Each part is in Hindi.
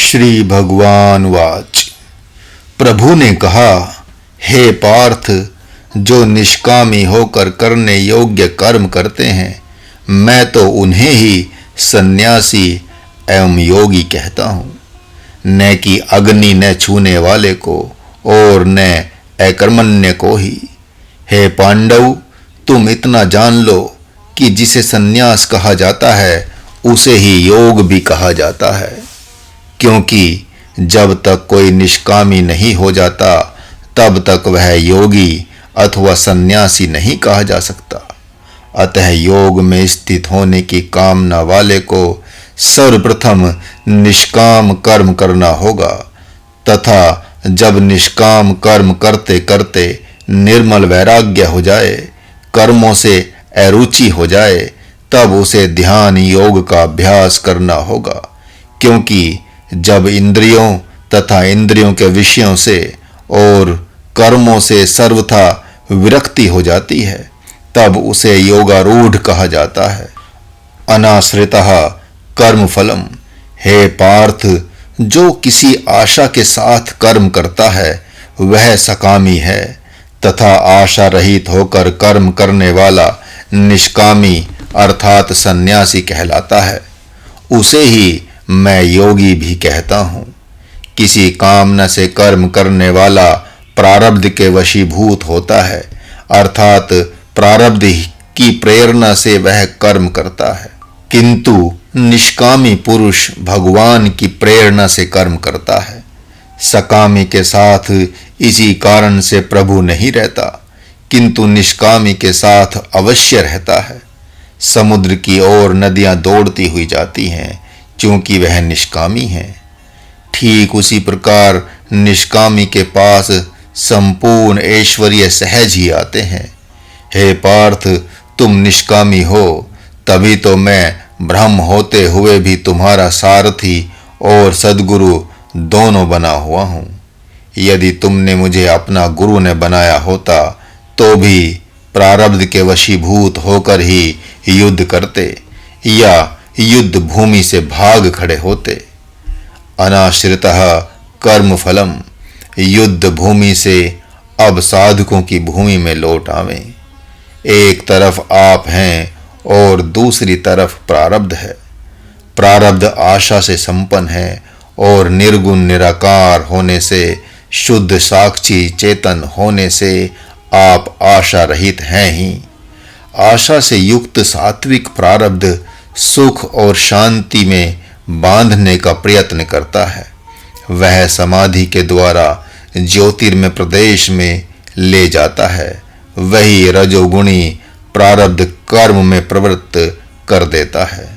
श्री भगवान वाच। प्रभु ने कहा, हे पार्थ, जो निष्कामी होकर करने योग्य कर्म करते हैं, मैं तो उन्हें ही सन्यासी एवं योगी कहता हूँ, न कि अग्नि न छूने वाले को और न अकर्मण्य को ही। हे पांडव, तुम इतना जान लो कि जिसे सन्यास कहा जाता है उसे ही योग भी कहा जाता है, क्योंकि जब तक कोई निष्कामी नहीं हो जाता तब तक वह योगी अथवा सन्यासी नहीं कहा जा सकता। अतः योग में स्थित होने की कामना वाले को सर्वप्रथम निष्काम कर्म करना होगा, तथा जब निष्काम कर्म करते करते निर्मल वैराग्य हो जाए, कर्मों से अरुचि हो जाए, तब उसे ध्यान योग का अभ्यास करना होगा, क्योंकि जब इंद्रियों तथा इंद्रियों के विषयों से और कर्मों से सर्वथा विरक्ति हो जाती है, तब उसे योगारूढ़ कहा जाता है। अनाश्रितः कर्म फलम। हे पार्थ, जो किसी आशा के साथ कर्म करता है वह सकामी है, तथा आशा रहित होकर कर्म करने वाला निष्कामी अर्थात सन्यासी कहलाता है। उसे ही मैं योगी भी कहता हूँ। किसी कामना से कर्म करने वाला प्रारब्ध के वशीभूत होता है, अर्थात प्रारब्ध की प्रेरणा से वह कर्म करता है, किंतु निष्कामी पुरुष भगवान की प्रेरणा से कर्म करता है। सकामी के साथ इसी कारण से प्रभु नहीं रहता, किंतु निष्कामी के साथ अवश्य रहता है। समुद्र की ओर नदियां दौड़ती हुई जाती हैं, क्योंकि वह निष्कामी है। ठीक उसी प्रकार निष्कामी के पास संपूर्ण ऐश्वर्य सहज ही आते हैं। हे पार्थ, तुम निष्कामी हो, तभी तो मैं ब्रह्म होते हुए भी तुम्हारा सारथी और सद्गुरु दोनों बना हुआ हूँ। यदि तुमने मुझे अपना गुरु न बनाया होता तो भी प्रारब्ध के वशीभूत होकर ही युद्ध करते या युद्ध भूमि से भाग खड़े होते। अनाश्रितः कर्म फलम। युद्ध भूमि से अब साधकों की भूमि में लौट आवें। एक तरफ आप हैं और दूसरी तरफ प्रारब्ध है। प्रारब्ध आशा से संपन्न है और निर्गुण निराकार होने से, शुद्ध साक्षी चेतन होने से आप आशा रहित हैं ही। आशा से युक्त सात्विक प्रारब्ध सुख और शांति में बांधने का प्रयत्न करता है। वह समाधि के द्वारा ज्योतिर्मय प्रदेश में ले जाता है। वही रजोगुणी प्रारब्ध कर्म में प्रवृत्त कर देता है,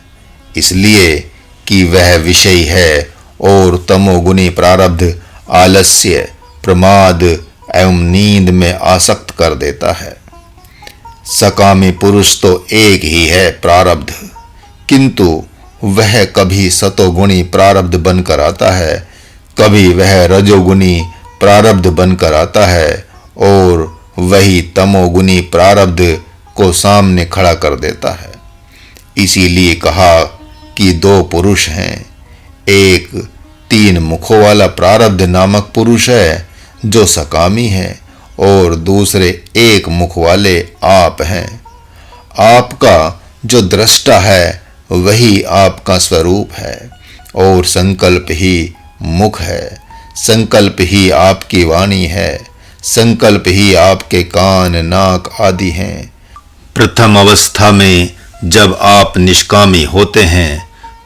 इसलिए कि वह विषयी है, और तमोगुणी प्रारब्ध आलस्य, प्रमाद एवं नींद में आसक्त कर देता है। सकामी पुरुष तो एक ही है प्रारब्ध, किंतु वह कभी सतोगुणी प्रारब्ध बनकर आता है, कभी वह रजोगुणी प्रारब्ध बनकर आता है, और वही तमोगुणी प्रारब्ध को सामने खड़ा कर देता है। इसीलिए कहा कि दो पुरुष हैं। एक 3 मुखों वाला प्रारब्ध नामक पुरुष है जो सकामी है, और दूसरे 1 मुख वाले आप हैं। आपका जो दृष्टा है वही आपका स्वरूप है, और संकल्प ही मुख है। संकल्प ही आपकी वाणी है। संकल्प ही आपके कान नाक आदि हैं। प्रथम अवस्था में जब आप निष्कामी होते हैं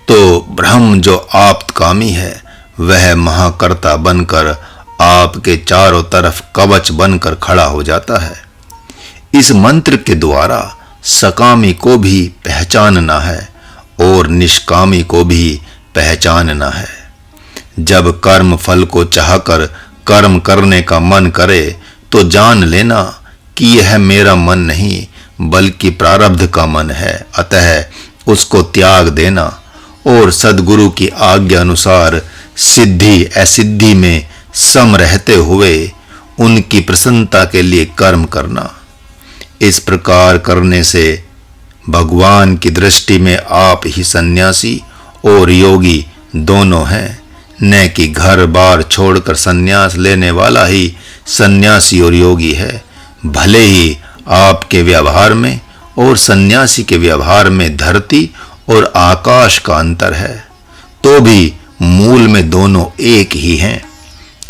तो ब्रह्म जो आप्तकामी है वह महाकर्ता बनकर आपके चारों तरफ कवच बनकर खड़ा हो जाता है। इस मंत्र के द्वारा सकामी को भी पहचानना है और निष्कामी को भी पहचानना है। जब कर्म फल को चाहकर कर्म करने का मन करे तो जान लेना कि यह मेरा मन नहीं बल्कि प्रारब्ध का मन है, अतः उसको त्याग देना और सद्गुरु की आज्ञा अनुसार सिद्धि असिद्धि में सम रहते हुए उनकी प्रसन्नता के लिए कर्म करना। इस प्रकार करने से भगवान की दृष्टि में आप ही सन्यासी और योगी दोनों हैं, न कि घर बार छोड़कर संन्यास लेने वाला ही सन्यासी और योगी है। भले ही आपके व्यवहार में और सन्यासी के व्यवहार में धरती और आकाश का अंतर है, तो भी मूल में दोनों एक ही हैं।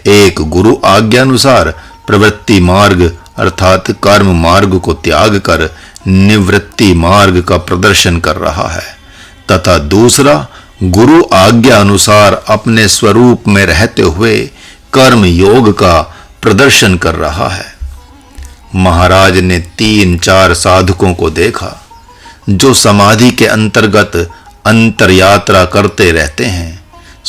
एक गुरु आज्ञानुसार प्रवृत्ति मार्ग अर्थात कर्म मार्ग को त्याग कर निवृत्ति मार्ग का प्रदर्शन कर रहा है, तथा दूसरा गुरु आज्ञा अनुसार अपने स्वरूप में रहते हुए कर्म योग का प्रदर्शन कर रहा है। महाराज ने 3-4 साधकों को देखा जो समाधि के अंतर्गत अंतर यात्रा करते रहते हैं।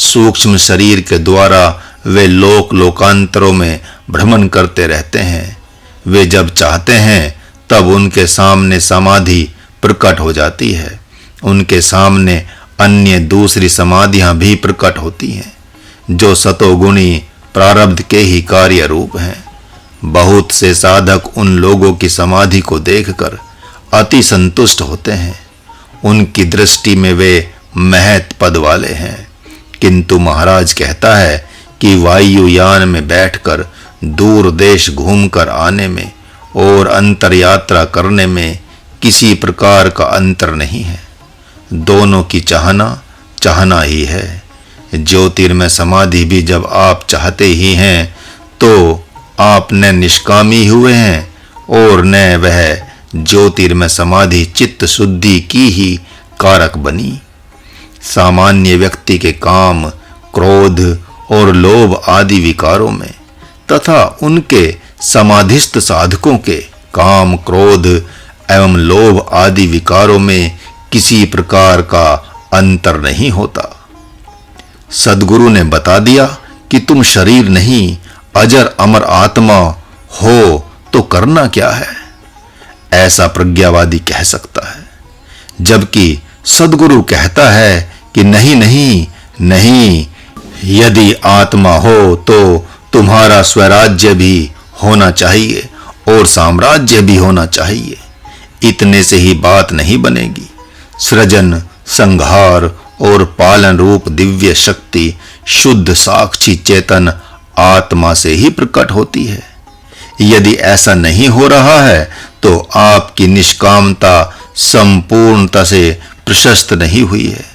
सूक्ष्म शरीर के द्वारा वे लोक लोकांतरों में भ्रमण करते रहते हैं। वे जब चाहते हैं तब उनके सामने समाधि प्रकट हो जाती है। उनके सामने अन्य दूसरी समाधियां भी प्रकट होती हैं जो सतोगुणी प्रारब्ध के ही कार्य रूप हैं। बहुत से साधक उन लोगों की समाधि को देखकर अति संतुष्ट होते हैं। उनकी दृष्टि में वे महत पद वाले हैं, किंतु महाराज कहता है कि वायुयान में बैठकर दूर देश घूमकर आने में और अंतर यात्रा करने में किसी प्रकार का अंतर नहीं है। दोनों की चाहना ही है। ज्योतिर्मय समाधि भी जब आप चाहते ही हैं तो आप न निष्कामी हुए हैं और न वह ज्योतिर्मय समाधि चित्त शुद्धि की ही कारक बनी। सामान्य व्यक्ति के काम, क्रोध और लोभ आदि विकारों में तथा उनके समाधिस्थ साधकों के काम, क्रोध एवं लोभ आदि विकारों में किसी प्रकार का अंतर नहीं होता। सद्गुरु ने बता दिया कि तुम शरीर नहीं अजर अमर आत्मा हो तो करना क्या है, ऐसा प्रज्ञावादी कह सकता है। जबकि सद्गुरु कहता है कि नहीं नहीं नहीं, यदि आत्मा हो तो तुम्हारा स्वराज्य भी होना चाहिए और साम्राज्य भी होना चाहिए। इतने से ही बात नहीं बनेगी। सृजन, संहार और पालन रूप दिव्य शक्ति शुद्ध साक्षी चेतन आत्मा से ही प्रकट होती है। यदि ऐसा नहीं हो रहा है तो आपकी निष्कामता संपूर्णता से प्रशस्त नहीं हुई है।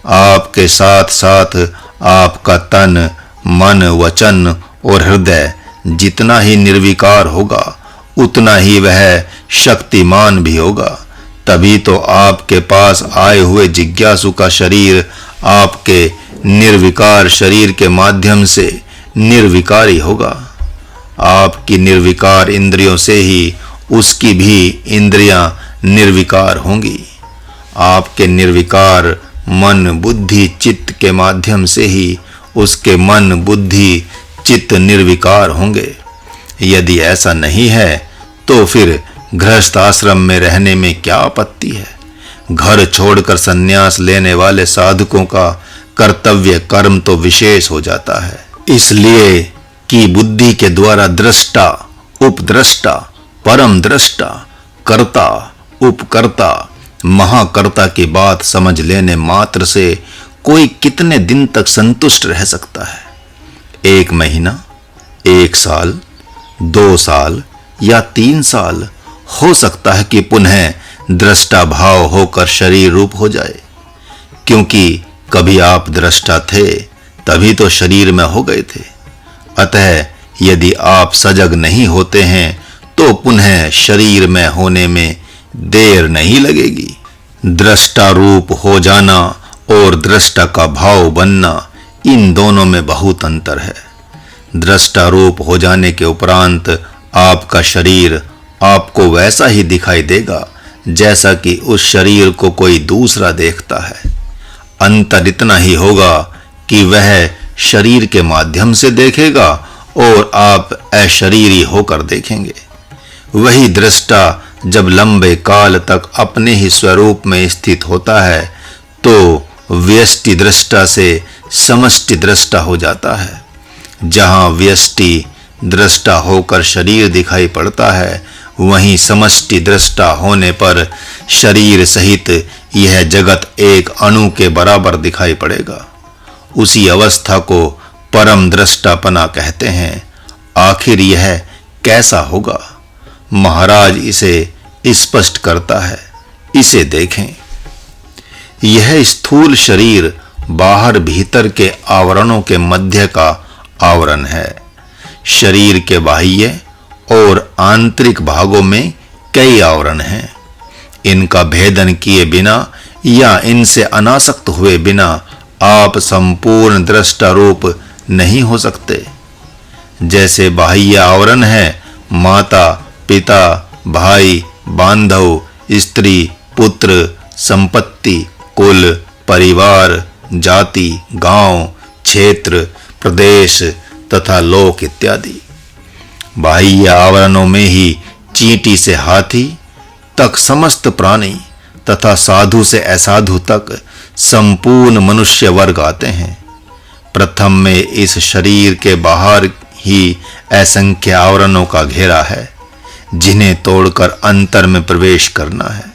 आपके साथ साथ आपका तन, मन, वचन और हृदय जितना ही निर्विकार होगा उतना ही वह शक्तिमान भी होगा। तभी तो आपके पास आए हुए जिज्ञासु का शरीर आपके निर्विकार शरीर के माध्यम से निर्विकारी होगा। आपकी निर्विकार इंद्रियों से ही उसकी भी इंद्रियां निर्विकार होंगी। आपके निर्विकार मन, बुद्धि, चित्त के माध्यम से ही उसके मन, बुद्धि, चित्त निर्विकार होंगे। यदि ऐसा नहीं है तो फिर गृहस्थ आश्रम में रहने में क्या आपत्ति है। घर छोड़कर संन्यास लेने वाले साधकों का कर्तव्य कर्म तो विशेष हो जाता है, इसलिए कि बुद्धि के द्वारा दृष्टा, उपद्रष्टा, परम दृष्टा, कर्ता, उपकर्ता, महाकर्ता की बात समझ लेने मात्र से कोई कितने दिन तक संतुष्ट रह सकता है। 1 महीना, 1 साल, 2 साल या 3 साल हो सकता है कि पुनः दृष्टा भाव होकर शरीर रूप हो जाए, क्योंकि कभी आप दृष्टा थे तभी तो शरीर में हो गए थे। अतः यदि आप सजग नहीं होते हैं तो पुनः शरीर में होने में देर नहीं लगेगी। दृष्टा रूप हो जाना और दृष्टा का भाव बनना, इन दोनों में बहुत अंतर है। दृष्टा रूप हो जाने के उपरांत आपका शरीर आपको वैसा ही दिखाई देगा जैसा कि उस शरीर को कोई दूसरा देखता है। अंतर इतना ही होगा कि वह शरीर के माध्यम से देखेगा और आप अशरीरी होकर देखेंगे। वही दृष्टा जब लंबे काल तक अपने ही स्वरूप में स्थित होता है तो व्यष्टि दृष्टा से समष्टि दृष्टा हो जाता है। जहां व्यष्टि दृष्टा होकर शरीर दिखाई पड़ता है, वहीं समष्टि दृष्टा होने पर शरीर सहित यह जगत एक अणु के बराबर दिखाई पड़ेगा उसी अवस्था को परम दृष्टापना कहते हैं। आखिर यह कैसा होगा? महाराज इसे स्पष्ट करता है, इसे देखें। यह स्थूल शरीर बाहर भीतर के आवरणों के मध्य का आवरण है। शरीर के बाह्य और आंतरिक भागों में कई आवरण हैं। इनका भेदन किए बिना या इनसे अनासक्त हुए बिना आप संपूर्ण दृष्टा रूप नहीं हो सकते। जैसे बाह्य आवरण है माता, पिता, भाई, बांधव, स्त्री, पुत्र, संपत्ति, कुल, परिवार, जाति, गांव, क्षेत्र, प्रदेश तथा लोक इत्यादि। बाह्य आवरणों में ही चींटी से हाथी तक समस्त प्राणी तथा साधु से असाधु तक संपूर्ण मनुष्य वर्ग आते हैं। प्रथम में इस शरीर के बाहर ही असंख्य आवरणों का घेरा है, जिन्हें तोड़कर अंतर में प्रवेश करना है।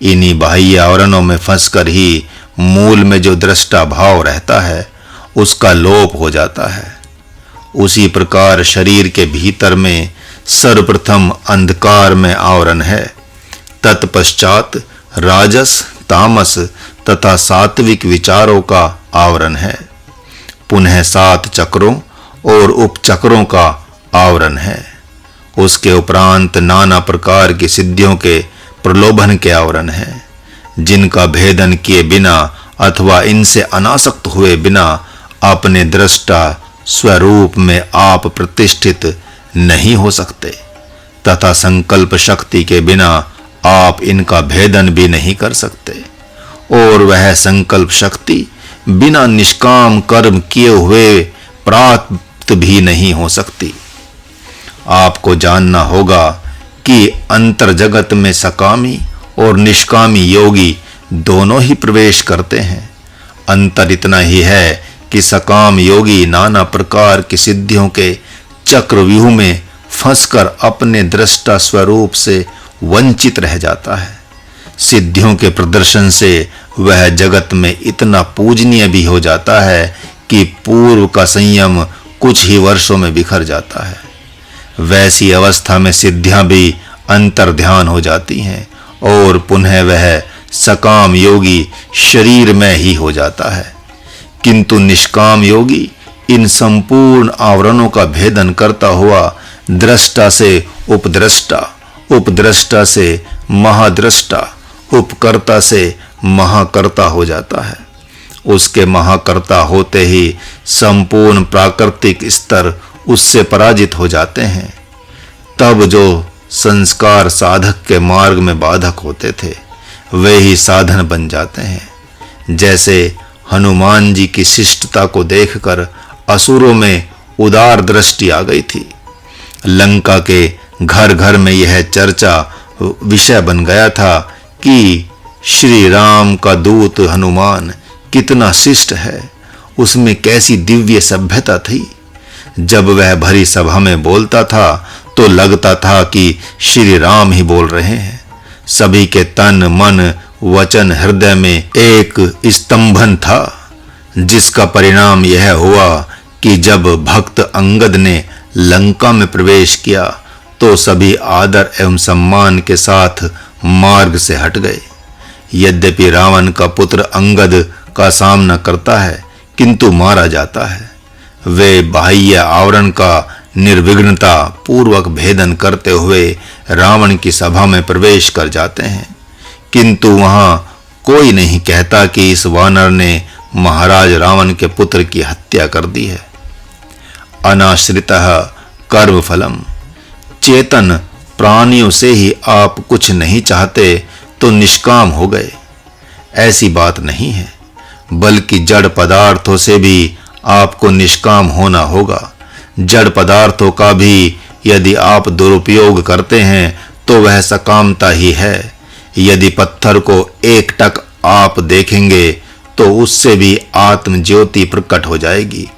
इन्हीं बाह्य आवरणों में फंसकर ही मूल में जो दृष्टा भाव रहता है उसका लोप हो जाता है। उसी प्रकार शरीर के भीतर में सर्वप्रथम अंधकार में आवरण है, तत्पश्चात राजस, तामस तथा सात्विक विचारों का आवरण है। पुनः 7 चक्रों और उपचक्रों का आवरण है। उसके उपरांत नाना प्रकार की सिद्धियों के प्रलोभन के आवरण है, जिनका भेदन किए बिना अथवा इनसे अनासक्त हुए बिना अपने दृष्टा स्वरूप में आप प्रतिष्ठित नहीं हो सकते, तथा संकल्प शक्ति के बिना आप इनका भेदन भी नहीं कर सकते, और वह संकल्प शक्ति बिना निष्काम कर्म किए हुए प्राप्त भी नहीं हो सकती। आपको जानना होगा कि अंतर जगत में सकामी और निष्कामी योगी दोनों ही प्रवेश करते हैं। अंतर इतना ही है कि सकाम योगी नाना प्रकार की सिद्धियों के चक्रव्यूह में फंसकर अपने दृष्टा स्वरूप से वंचित रह जाता है। सिद्धियों के प्रदर्शन से वह जगत में इतना पूजनीय भी हो जाता है कि पूर्व का संयम कुछ ही वर्षों में बिखर जाता है। वैसी अवस्था में सिद्धियां भी अंतर्ध्यान हो जाती हैं और पुनः वह सकाम योगी शरीर में ही हो जाता है। किंतु निष्काम योगी इन संपूर्ण आवरणों का भेदन करता हुआ दृष्टा से उपद्रष्टा, उपद्रष्टा से महाद्रष्टा, उपकर्ता से महाकर्ता हो जाता है। उसके महाकर्ता होते ही संपूर्ण प्राकृतिक स्तर उससे पराजित हो जाते हैं। तब जो संस्कार साधक के मार्ग में बाधक होते थे वे ही साधन बन जाते हैं। जैसे हनुमान जी की शिष्टता को देखकर असुरों में उदार दृष्टि आ गई थी। लंका के घर घर में यह चर्चा विषय बन गया था कि श्री राम का दूत हनुमान कितना शिष्ट है, उसमें कैसी दिव्य सभ्यता थी। जब वह भरी सभा में बोलता था तो लगता था कि श्री राम ही बोल रहे हैं। सभी के तन, मन, वचन, हृदय में एक स्तंभन था, जिसका परिणाम यह हुआ कि जब भक्त अंगद ने लंका में प्रवेश किया तो सभी आदर एवं सम्मान के साथ मार्ग से हट गए। यद्यपि रावण का पुत्र अंगद का सामना करता है किंतु मारा जाता है। वे बाह्य आवरण का निर्विघ्नता पूर्वक भेदन करते हुए रावण की सभा में प्रवेश कर जाते हैं, किंतु वहां कोई नहीं कहता कि इस वानर ने महाराज रावण के पुत्र की हत्या कर दी है। अनाश्रितः कर्म फलम, चेतन प्राणियों से ही आप कुछ नहीं चाहते तो निष्काम हो गए, ऐसी बात नहीं है, बल्कि जड़ पदार्थों से भी आपको निष्काम होना होगा। जड़ पदार्थों का भी यदि आप दुरुपयोग करते हैं तो वह सकामता ही है। यदि पत्थर को एकटक आप देखेंगे तो उससे भी आत्म ज्योति प्रकट हो जाएगी।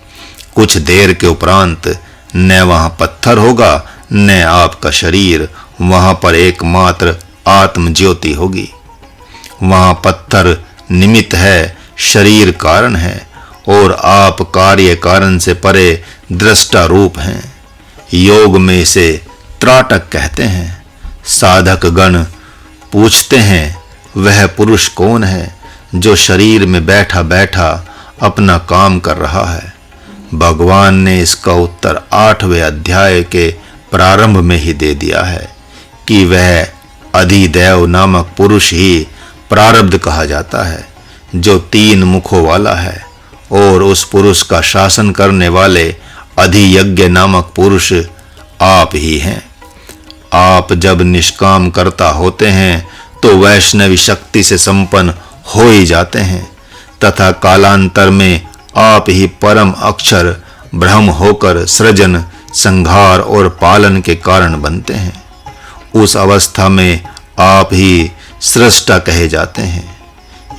कुछ देर के उपरांत न वहां पत्थर होगा न आपका शरीर, वहां पर एकमात्र आत्म ज्योति होगी। वहां पत्थर निमित्त है, शरीर कारण है, और आप कार्य कारण से परे दृष्टा रूप हैं। योग में इसे त्राटक कहते हैं। साधक गण पूछते हैं, वह पुरुष कौन है जो शरीर में बैठा बैठा अपना काम कर रहा है? भगवान ने इसका उत्तर 8वें अध्याय के प्रारंभ में ही दे दिया है कि वह अधिदेव नामक पुरुष ही प्रारब्ध कहा जाता है, जो 3 मुखों वाला है, और उस पुरुष का शासन करने वाले अधियज्ञ नामक पुरुष आप ही हैं। आप जब निष्काम कर्ता होते हैं तो वैष्णवी शक्ति से संपन्न हो ही जाते हैं तथा कालांतर में आप ही परम अक्षर ब्रह्म होकर सृजन, संहार और पालन के कारण बनते हैं। उस अवस्था में आप ही सृष्टा कहे जाते हैं।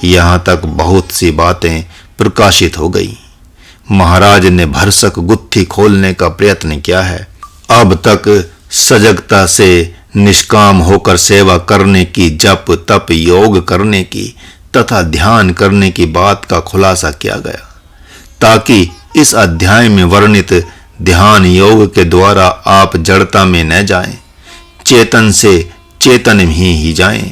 यहाँ तक बहुत सी बातें प्रकाशित हो गई। महाराज ने भरसक गुत्थी खोलने का प्रयत्न किया है। अब तक सजगता से निष्काम होकर सेवा करने की, जप तप योग करने की तथा ध्यान करने की बात का खुलासा किया गया, ताकि इस अध्याय में वर्णित ध्यान योग के द्वारा आप जड़ता में न जाएं, चेतन से चेतन में ही जाएं।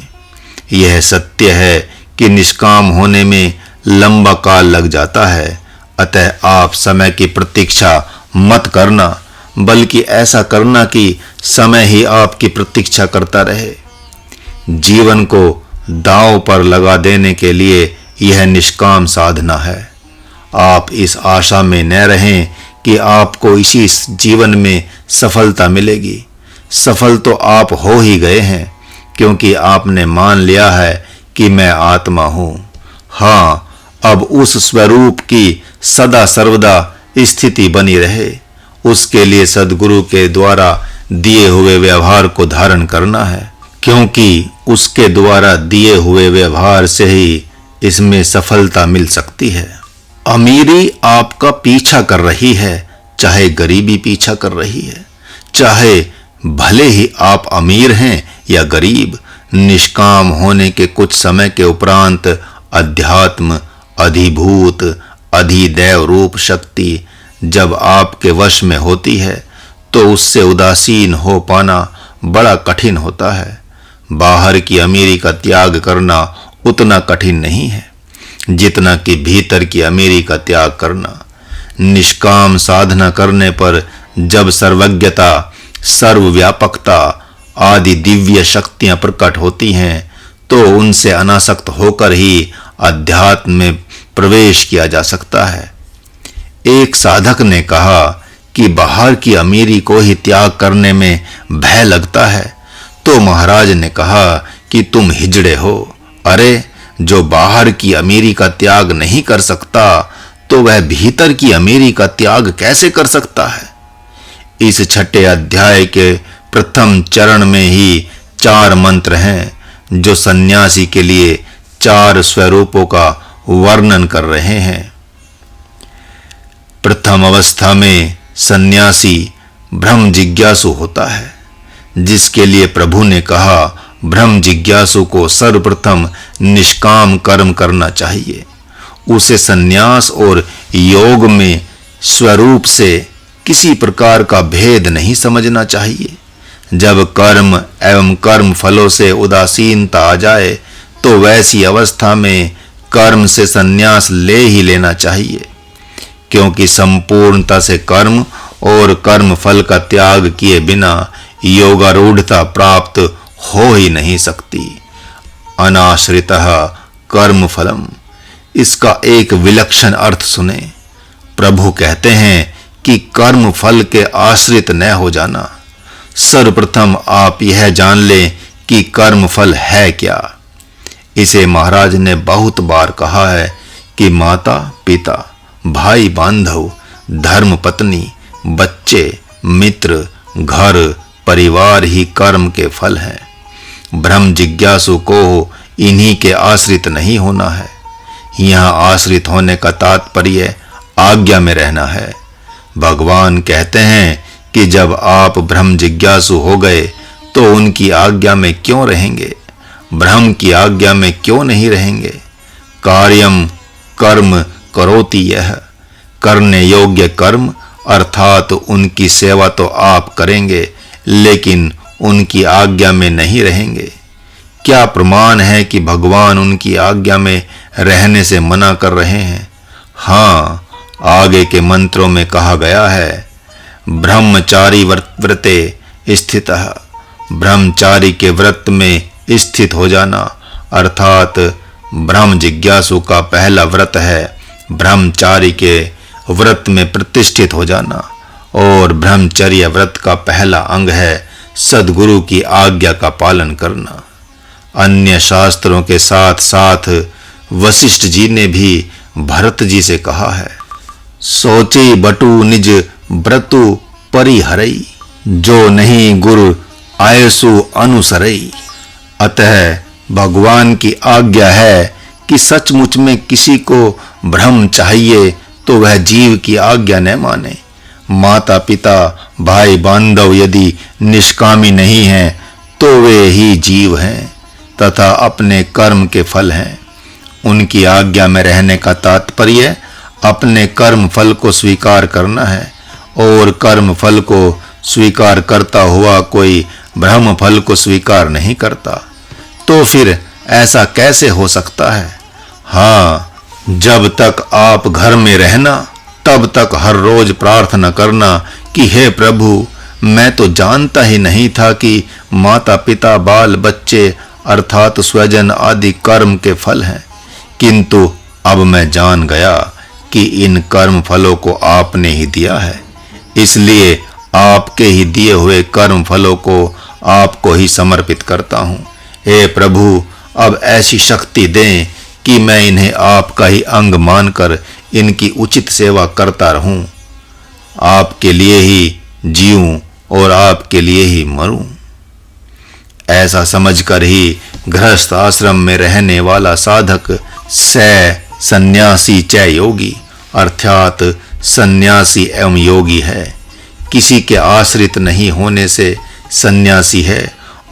यह सत्य है कि निष्काम होने में लंबा काल लग जाता है, अतः आप समय की प्रतीक्षा मत करना, बल्कि ऐसा करना कि समय ही आपकी प्रतीक्षा करता रहे। जीवन को दांव पर लगा देने के लिए यह निष्काम साधना है। आप इस आशा में न रहें कि आपको इसी जीवन में सफलता मिलेगी। सफल तो आप हो ही गए हैं, क्योंकि आपने मान लिया है कि मैं आत्मा हूँ। हाँ, अब उस स्वरूप की सदा सर्वदा स्थिति बनी रहे, उसके लिए सद्गुरु के द्वारा दिए हुए व्यवहार को धारण करना है, क्योंकि उसके द्वारा दिए हुए व्यवहार से ही इसमें सफलता मिल सकती है। अमीरी आपका पीछा कर रही है, चाहे गरीबी पीछा कर रही है, चाहे भले ही आप अमीर हैं या गरीब, निष्काम होने के कुछ समय के उपरांत अध्यात्म, अधिभूत, अधिदैव रूप शक्ति जब आपके वश में होती है तो उससे उदासीन हो पाना बड़ा कठिन होता है। बाहर की अमीरी का त्याग करना उतना कठिन नहीं है जितना कि भीतर की अमीरी का त्याग करना। निष्काम साधना करने पर जब सर्वज्ञता, सर्वव्यापकता आदि दिव्य शक्तियां प्रकट होती हैं तो उनसे अनासक्त होकर ही अध्यात्म में प्रवेश किया जा सकता है। एक साधक ने कहा कि बाहर की अमीरी को ही त्याग करने में भय लगता है, तो महाराज ने कहा कि तुम हिजड़े हो। अरे, जो बाहर की अमीरी का त्याग नहीं कर सकता तो वह भीतर की अमीरी का त्याग कैसे कर सकता है? इस 6ठे अध्याय के प्रथम चरण में ही 4 मंत्र हैं जो सन्यासी के लिए 4 स्वरूपों का वर्णन कर रहे हैं। प्रथम अवस्था में सन्यासी ब्रह्म जिज्ञासु होता है, जिसके लिए प्रभु ने कहा ब्रह्म जिज्ञासु को सर्वप्रथम निष्काम कर्म करना चाहिए। उसे सन्यास और योग में स्वरूप से किसी प्रकार का भेद नहीं समझना चाहिए। जब कर्म एवं कर्म फलों से उदासीनता आ जाए तो वैसी अवस्था में कर्म से सन्यास ले ही लेना चाहिए, क्योंकि संपूर्णता से कर्म और कर्म फल का त्याग किए बिना योगारूढ़ता प्राप्त हो ही नहीं सकती। अनाश्रितः कर्म फलम, इसका एक विलक्षण अर्थ सुने। प्रभु कहते हैं कि कर्म फल के आश्रित न हो जाना। सर्वप्रथम आप यह जान लें कि कर्म फल है क्या। इसे महाराज ने बहुत बार कहा है कि माता पिता, भाई बांधव, धर्म पत्नी, बच्चे, मित्र, घर, परिवार ही कर्म के फल हैं। ब्रह्म जिज्ञासु को इन्हीं के आश्रित नहीं होना है। यहाँ आश्रित होने का तात्पर्य आज्ञा में रहना है। भगवान कहते हैं कि जब आप ब्रह्म जिज्ञासु हो गए तो उनकी आज्ञा में क्यों रहेंगे, ब्रह्म की आज्ञा में क्यों नहीं रहेंगे। कार्यम कर्म करोति यह। करने योग्य कर्म अर्थात उनकी सेवा तो आप करेंगे, लेकिन उनकी आज्ञा में नहीं रहेंगे। क्या प्रमाण है कि भगवान उनकी आज्ञा में रहने से मना कर रहे हैं? हाँ, आगे के मंत्रों में कहा गया है, ब्रह्मचारी व्रते स्थितः। ब्रह्मचारी के व्रत में स्थित हो जाना अर्थात ब्रह्म जिज्ञासु का पहला व्रत है ब्रह्मचारी के व्रत में प्रतिष्ठित हो जाना, और ब्रह्मचर्य व्रत का पहला अंग है सद्गुरु की आज्ञा का पालन करना। अन्य शास्त्रों के साथ साथ वशिष्ठ जी ने भी भरत जी से कहा है, सोची बटु निज व्रतु परिहरई, जो नहीं गुरु आयसु अनुसरई। अतः भगवान की आज्ञा है कि सचमुच में किसी को ब्रह्म चाहिए तो वह जीव की आज्ञा न माने। माता पिता भाई बांधव यदि निष्कामी नहीं हैं तो वे ही जीव हैं तथा अपने कर्म के फल हैं। उनकी आज्ञा में रहने का तात्पर्य अपने कर्म फल को स्वीकार करना है, और कर्म फल को स्वीकार करता हुआ कोई ब्रह्म फल को स्वीकार नहीं करता। तो फिर ऐसा कैसे हो सकता है? हाँ, जब तक आप घर में रहना तब तक हर रोज प्रार्थना करना कि हे प्रभु, मैं तो जानता ही नहीं था कि माता पिता बाल बच्चे अर्थात स्वजन आदि कर्म के फल हैं, किंतु अब मैं जान गया कि इन कर्म फलों को आपने ही दिया है, इसलिए आपके ही दिए हुए कर्म फलों को आपको ही समर्पित करता हूँ। हे प्रभु, अब ऐसी शक्ति दें कि मैं इन्हें आपका ही अंग मानकर इनकी उचित सेवा करता रहूं, आपके लिए ही जीऊं और आपके लिए ही मरूं। ऐसा समझकर ही गृहस्थ आश्रम में रहने वाला साधक सन्यासी च योगी अर्थात सन्यासी एवं योगी है। किसी के आश्रित नहीं होने से सन्यासी है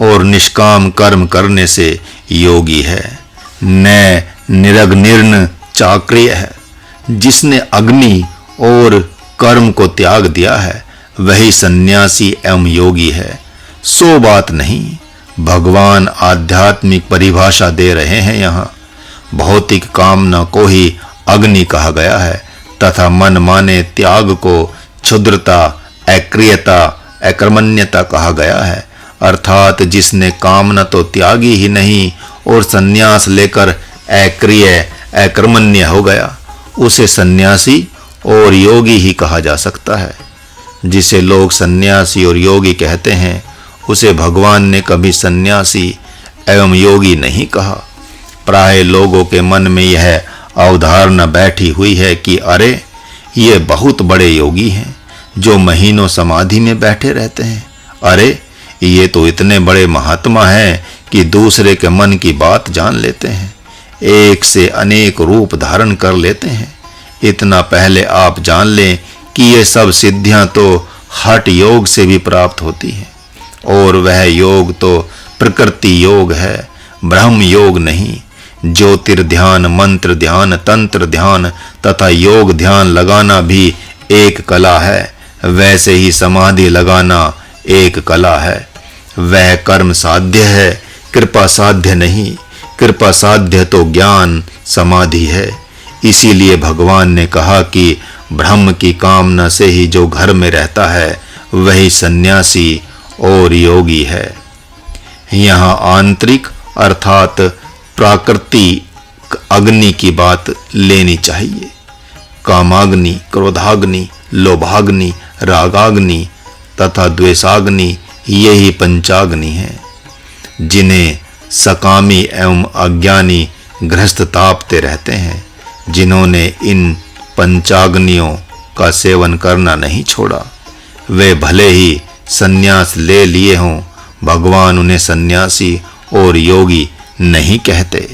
और निष्काम कर्म करने से योगी है। न निरग्निर्न चाक्रिय है। जिसने अग्नि और कर्म को त्याग दिया है वही सन्यासी एवं योगी है। सो बात नहीं, भगवान आध्यात्मिक परिभाषा दे रहे हैं। यहाँ भौतिक कामना को ही अग्नि कहा गया है तथा मन माने त्याग को क्षुद्रता, अक्रियता, अकर्मण्यता कहा गया है। अर्थात जिसने कामना तो त्यागी ही नहीं और सन्यास लेकर अक्रिय अकर्मण्य हो गया, उसे सन्यासी और योगी ही कहा जा सकता है। जिसे लोग सन्यासी और योगी कहते हैं उसे भगवान ने कभी सन्यासी एवं योगी नहीं कहा। प्राय लोगों के मन में यह अवधारणा बैठी हुई है कि अरे, ये बहुत बड़े योगी हैं जो महीनों समाधि में बैठे रहते हैं। अरे, ये तो इतने बड़े महात्मा हैं कि दूसरे के मन की बात जान लेते हैं, एक से अनेक रूप धारण कर लेते हैं। इतना पहले आप जान लें कि ये सब सिद्धियां तो हठ योग से भी प्राप्त होती हैं, और वह योग तो प्रकृति योग है, ब्रह्म योग नहीं। ज्योतिर्ध्यान, मंत्र ध्यान, तंत्र ध्यान तथा योग ध्यान लगाना भी एक कला है, वैसे ही समाधि लगाना एक कला है। वह कर्म साध्य है, कृपा साध्य नहीं। कृपा साध्य तो ज्ञान समाधि है। इसीलिए भगवान ने कहा कि ब्रह्म की कामना से ही जो घर में रहता है वही सन्यासी और योगी है। यहाँ आंतरिक अर्थात प्राकृतिक अग्नि की बात लेनी चाहिए। कामाग्नि, क्रोधाग्नि, लोभाग्नि, रागाग्नि तथा द्वेषाग्नि यही पंचाग्नि हैं, जिन्हें सकामी एवं अज्ञानी गृहस्थ तापते रहते हैं। जिन्होंने इन पंचाग्नियों का सेवन करना नहीं छोड़ा, वे भले ही सन्यास ले लिए हों, भगवान उन्हें सन्यासी और योगी नहीं कहते।